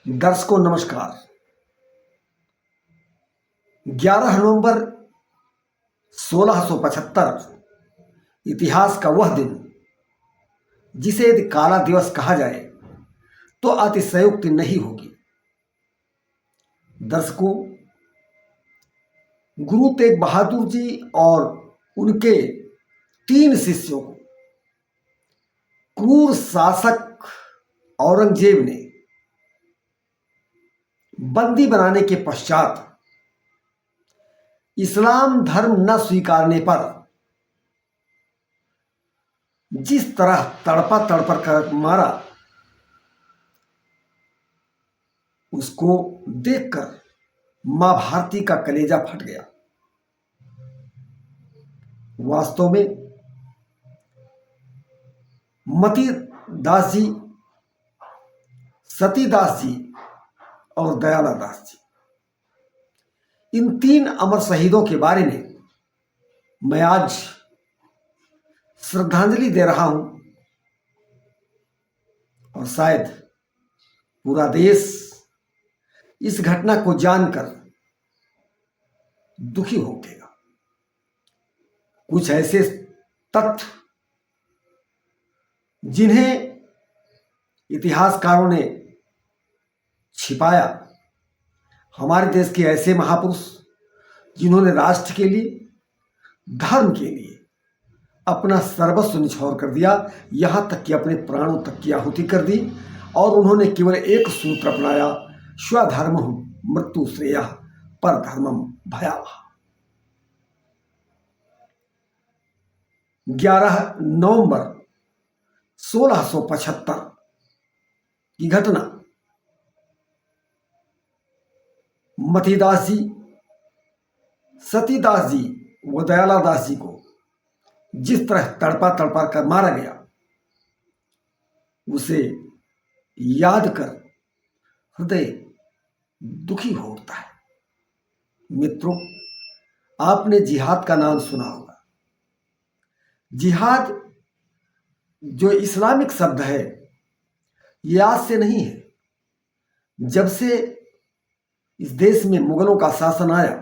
दर्शकों नमस्कार। 11 नवंबर 1675 इतिहास का वह दिन जिसे यदि काला दिवस कहा जाए तो अतिशयोक्ति नहीं होगी। दर्शकों, गुरु तेग बहादुर जी और उनके 3 शिष्यों को क्रूर शासक औरंगजेब ने बंदी बनाने के पश्चात इस्लाम धर्म न स्वीकारने पर जिस तरह तड़पा तड़पा कर मारा, उसको देखकर मां भारती का कलेजा फट गया। वास्तव में मती दास जी, सतीदास जी और दयाला दास जी, इन 3 अमर शहीदों के बारे में मैं आज श्रद्धांजलि दे रहा हूं और शायद पूरा देश इस घटना को जानकर दुखी हो उठेगा। कुछ ऐसे तथ्य जिन्हें इतिहासकारों ने छिपाया, हमारे देश के ऐसे महापुरुष जिन्होंने राष्ट्र के लिए, धर्म के लिए अपना सर्वस्व निछावर कर दिया, यहां तक कि अपने प्राणों तक की आहुति कर दी, और उन्होंने केवल एक सूत्र अपनाया, स्वधर्मः मृत्यु श्रेयः परधर्मम् भयावह। 11 नवंबर 1675 की घटना मतीदास जी, सतीदास जी व दयाला दास जी को जिस तरह तड़पा तड़पा कर मारा गया, उसे याद कर हृदय दुखी हो उठता है। मित्रों, आपने जिहाद का नाम सुना होगा। जिहाद जो इस्लामिक शब्द है, ये आज से नहीं है। जब से इस देश में मुगलों का शासन आया,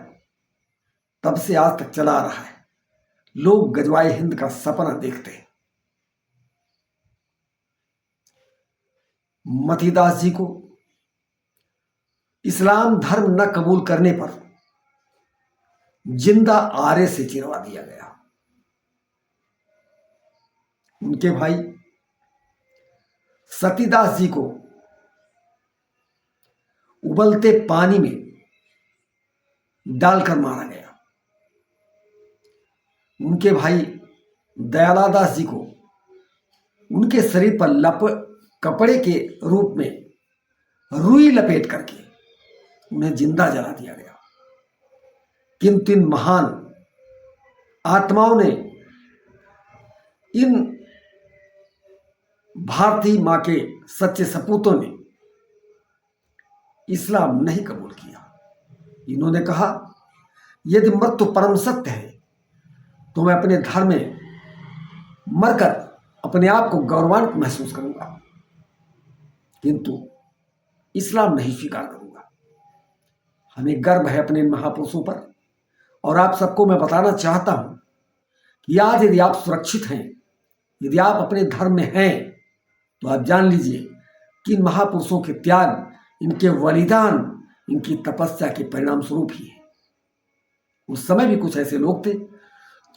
तब से आज तक चला आ रहा है। लोग गजवाए हिंद का सपना देखते हैं। मतीदास जी को इस्लाम धर्म न कबूल करने पर जिंदा आरे से चिरवा दिया गया। उनके भाई सतीदास जी को उबलते पानी में डालकर मारा गया। उनके भाई दयाला दास जी को उनके शरीर पर कपड़े के रूप में रुई लपेट करके उन्हें जिंदा जला दिया गया। किंतु इन महान आत्माओं ने, इन भारतीय मां के सच्चे सपूतों ने इस्लाम नहीं कबूल किया। इन्होंने कहा, यदि मृत्यु परम सत्य है तो मैं अपने धर्म में मरकर अपने आप को गौरवान्वित महसूस करूंगा, किंतु इस्लाम नहीं स्वीकार करूंगा। हमें गर्व है अपने महापुरुषों पर, और आप सबको मैं बताना चाहता हूं कि आज यदि आप सुरक्षित हैं, यदि आप अपने धर्म में हैं, तो आप जान लीजिए कि इन महापुरुषों के त्याग, इनके बलिदान, इनकी तपस्या के परिणाम स्वरूप ही है। उस समय भी कुछ ऐसे लोग थे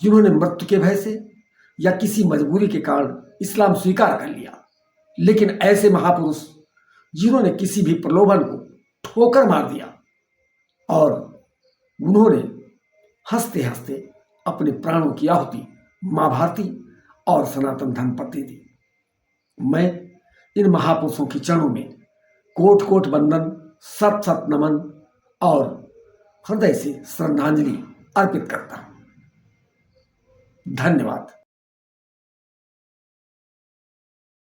जिन्होंने मृत्यु के भय से या किसी मजबूरी के कारण इस्लाम स्वीकार कर लिया, लेकिन ऐसे महापुरुष जिन्होंने किसी भी प्रलोभन को ठोकर मार दिया और उन्होंने हंसते हंसते अपने प्राणों की आहुति मां भारती और सनातन धर्म पर दे दी। मैं इन महापुरुषों के चरणों में कोट कोट वंदन, सत सत नमन और हृदय से श्रद्धांजलि अर्पित करता हूं। धन्यवाद।